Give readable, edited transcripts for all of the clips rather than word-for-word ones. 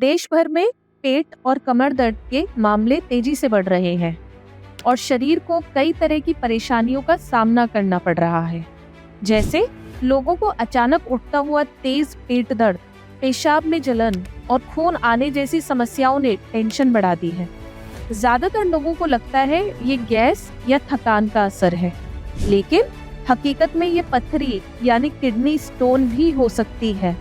देश भर में पेट और कमर दर्द के मामले तेजी से बढ़ रहे हैं और शरीर को कई तरह की परेशानियों का सामना करना पड़ रहा है। जैसे लोगों को अचानक उठता हुआ तेज पेट दर्द, पेशाब में जलन और खून आने जैसी समस्याओं ने टेंशन बढ़ा दी है। ज्यादातर लोगों को लगता है ये गैस या थकान का असर है, लेकिन हकीकत में ये पथरी यानी किडनी स्टोन भी हो सकती है,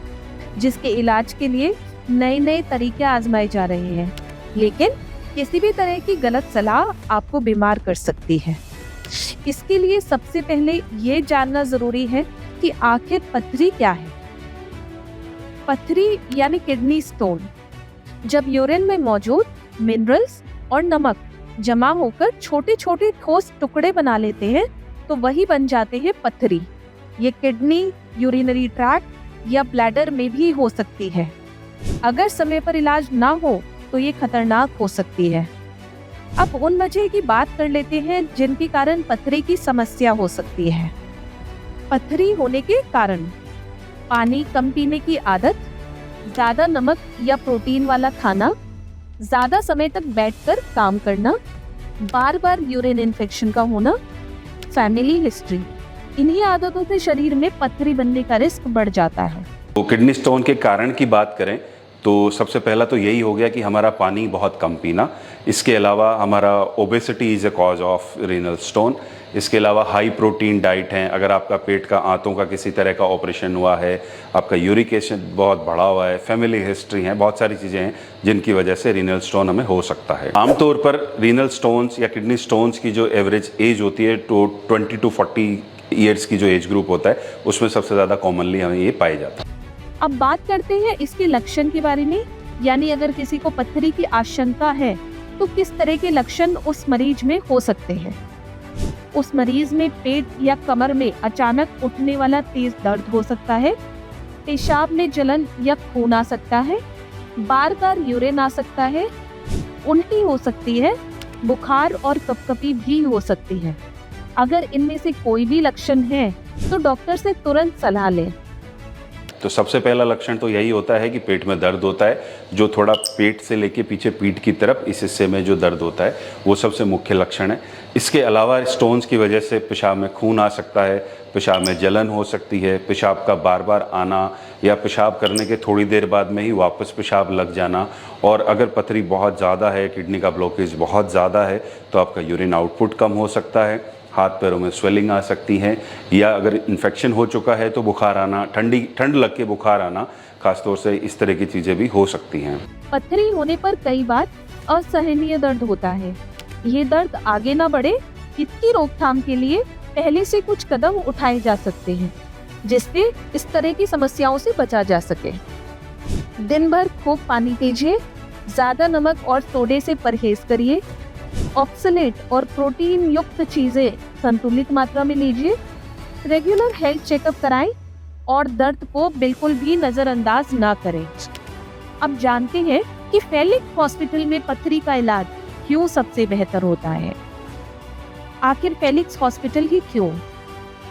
जिसके इलाज के लिए नए नए तरीके आजमाए जा रहे हैं। लेकिन किसी भी तरह की गलत सलाह आपको बीमार कर सकती है। इसके लिए सबसे पहले ये जानना जरूरी है कि आखिर पथरी क्या है। पथरी यानी किडनी स्टोन जब यूरिन में मौजूद मिनरल्स और नमक जमा होकर छोटे छोटे ठोस टुकड़े बना लेते हैं तो वही बन जाते हैं पथरी। ये किडनी, यूरिनरी ट्रैक्ट या ब्लैडर में भी हो सकती है। अगर समय पर इलाज ना हो तो ये खतरनाक हो सकती है। अब उन वजह की बात कर लेते हैं जिनके कारण पथरी की समस्या हो सकती है। पथरी होने के कारण पानी कम पीने की आदत, ज्यादा नमक या प्रोटीन वाला खाना, ज्यादा समय तक बैठकर काम करना, बार बार यूरिन इन्फेक्शन का होना, फैमिली हिस्ट्री, इन्हीं आदतों से शरीर में पथरी बनने का रिस्क बढ़ जाता है। तो किडनी स्टोन के कारण की बात करें तो सबसे पहला तो यही हो गया कि हमारा पानी बहुत कम पीना। इसके अलावा हमारा obesity is a cause of renal stone. इसके अलावा हाई प्रोटीन डाइट है। अगर आपका पेट का आंतों का किसी तरह का ऑपरेशन हुआ है, आपका यूरिक एसिड बहुत बढ़ा हुआ है, फैमिली हिस्ट्री है, बहुत सारी चीज़ें हैं जिनकी वजह से रीनल स्टोन हमें हो सकता है। आमतौर पर रीनल स्टोन्स या किडनी स्टोन्स की जो एवरेज एज होती है तो 20 to 40 ईयर्स की जो एज ग्रुप होता है उसमें सबसे ज़्यादा कॉमनली हमें ये पाया जाता है। अब बात करते हैं इसके लक्षण के बारे में, यानी अगर किसी को पथरी की आशंका है तो किस तरह के लक्षण उस मरीज में हो सकते हैं। उस मरीज में पेट या कमर में अचानक उठने वाला तेज दर्द हो सकता है, पेशाब में जलन या खून आ सकता है, बार बार यूरिन आ सकता है, उल्टी हो सकती है, बुखार और कपकपी भी हो सकती है। अगर इनमें से कोई भी लक्षण है तो डॉक्टर से तुरंत सलाह लें। तो सबसे पहला लक्षण तो यही होता है कि पेट में दर्द होता है, जो थोड़ा पेट से लेके पीछे पीठ की तरफ इस हिस्से में जो दर्द होता है वो सबसे मुख्य लक्षण है। इसके अलावा स्टोन्स की वजह से पेशाब में खून आ सकता है, पेशाब में जलन हो सकती है, पेशाब का बार बार आना या पेशाब करने के थोड़ी देर बाद में ही वापस पेशाब लग जाना, और अगर पथरी बहुत ज़्यादा है, किडनी का ब्लॉकेज बहुत ज़्यादा है तो आपका यूरिन आउटपुट कम हो सकता है, हाथ पैरों में स्वेलिंग आ सकती है, या अगर इन्फेक्शन हो चुका है तो बुखार आना, ठंड लग के बुखार आना, खासतौर से इस तरह की चीज़ें भी हो सकती हैं। पथरी होने पर कई बार असहनीय दर्द होता है। ये दर्द आगे ना बढ़े, इसकी रोकथाम के लिए पहले से कुछ कदम उठाए जा सकते हैं जिससे इस तरह की समस्याओं से बचा जा सके। दिन भर खूब पानी पीजिए, ज्यादा नमक और सोडे से परहेज करिए, ऑक्सलेट और प्रोटीन युक्त चीजें संतुलित मात्रा में लीजिए, रेगुलर हेल्थ चेकअप कराएं और दर्द को बिल्कुल भी नजरअंदाज ना करें। अब जानते हैं कि फेलिक्स हॉस्पिटल में पथरी का इलाज क्यों सबसे बेहतर होता है। आखिर फेलिक्स हॉस्पिटल ही क्यों?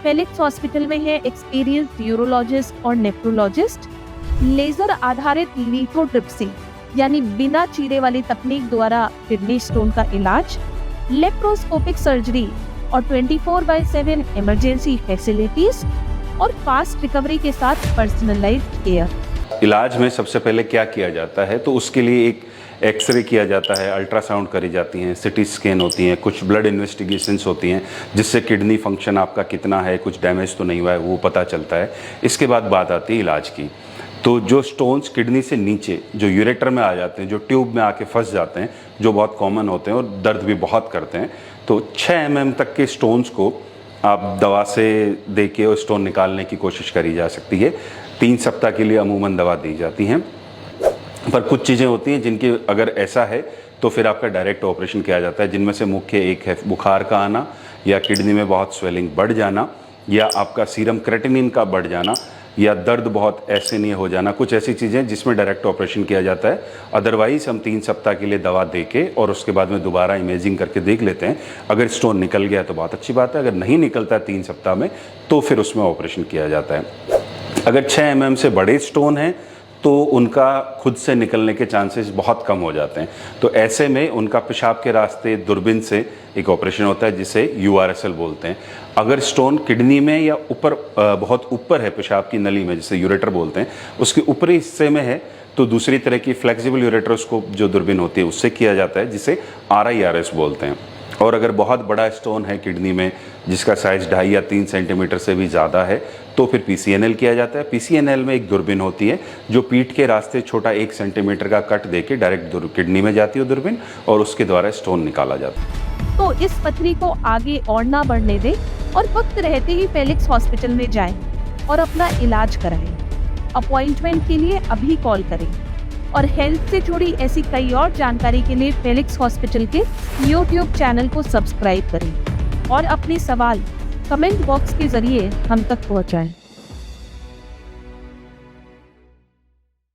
फेलिक्स हॉस्पिटल में है एक्सपीरियंस्ड यूरोलॉजिस्ट और नेफ्रोलॉजिस्ट, लेजर आधारित लिथोट्रिप्सी यानी बिना चीरे वाली तकनीक द्वारा किडनी स्टोन का इलाज, लेप्रोस्कोपिक सर्जरी और 24/7 इमरजेंसी फैसिलिटीज और फास्ट रिकवरी के साथ पर्सनलाइज्ड केयर। इलाज में सबसे पहले क्या किया जाता है तो उसके लिए एक एक्सरे किया जाता है, अल्ट्रासाउंड करी जाती हैं, सिटी स्कैन होती हैं, कुछ ब्लड इन्वेस्टिगेशंस होती हैं जिससे किडनी फंक्शन आपका कितना है, कुछ डैमेज तो नहीं हुआ है वो पता चलता है। इसके बाद बात आती है इलाज की। तो जो स्टोन्स किडनी से नीचे जो यूरेटर में आ जाते हैं, जो ट्यूब में आके फंस जाते हैं, जो बहुत कॉमन होते हैं और दर्द भी बहुत करते हैं, तो 6 mm तक के स्टोन्स को आप दवा से दे के और स्टोन निकालने की कोशिश करी जा सकती है। 3 सप्ताह के लिए अमूमन दवा दी जाती हैं, पर कुछ चीज़ें होती हैं जिनकी अगर ऐसा है तो फिर आपका डायरेक्ट ऑपरेशन किया जाता है, जिनमें से मुख्य एक है बुखार का आना, या किडनी में बहुत स्वेलिंग बढ़ जाना, या आपका सीरम क्रेटिनिन का बढ़ जाना, या दर्द बहुत ऐसे नहीं हो जाना। कुछ ऐसी चीज़ें जिसमें डायरेक्ट ऑपरेशन किया जाता है। अदरवाइज हम 3 सप्ताह के लिए दवा दे के और उसके बाद में दोबारा इमेजिंग करके देख लेते हैं। अगर स्टोन निकल गया तो बहुत अच्छी बात है, अगर नहीं निकलता 3 सप्ताह में तो फिर उसमें ऑपरेशन किया जाता है। अगर 6 mm से बड़े स्टोन हैं तो उनका खुद से निकलने के चांसेस बहुत कम हो जाते हैं। तो ऐसे में उनका पेशाब के रास्ते दूरबीन से एक ऑपरेशन होता है जिसे URSL बोलते हैं। अगर स्टोन किडनी में या ऊपर बहुत ऊपर है पेशाब की नली में, जिसे यूरेटर बोलते हैं, उसके ऊपरी हिस्से में है, तो दूसरी तरह की फ्लेक्सिबल यूरेट्रोस्कोप जो दूरबीन होती है उससे किया जाता है, जिसे RIRS बोलते हैं। और अगर बहुत बड़ा स्टोन है किडनी में जिसका साइज 2.5 या 3 सेंटीमीटर से भी ज़्यादा है तो फिर PCNL किया जाता है। PCNL में एक दूरबीन होती है जो पीठ के रास्ते छोटा 1 सेंटीमीटर का कट देके डायरेक्ट किडनी में जाती है दूरबीन, और उसके द्वारा स्टोन निकाला जाता है। तो इस पथरी को आगे और ना बढ़ने दें और वक्त रहते ही फेलिक्स हॉस्पिटल में जाएं और अपना इलाज कराएं। अपॉइंटमेंट के लिए अभी कॉल करें। और हेल्थ से जुड़ी ऐसी कई और जानकारी के लिए फेलिक्स हॉस्पिटल के YouTube चैनल को सब्सक्राइब करें और अपने सवाल कमेंट बॉक्स के जरिए हम तक पहुंचाएं।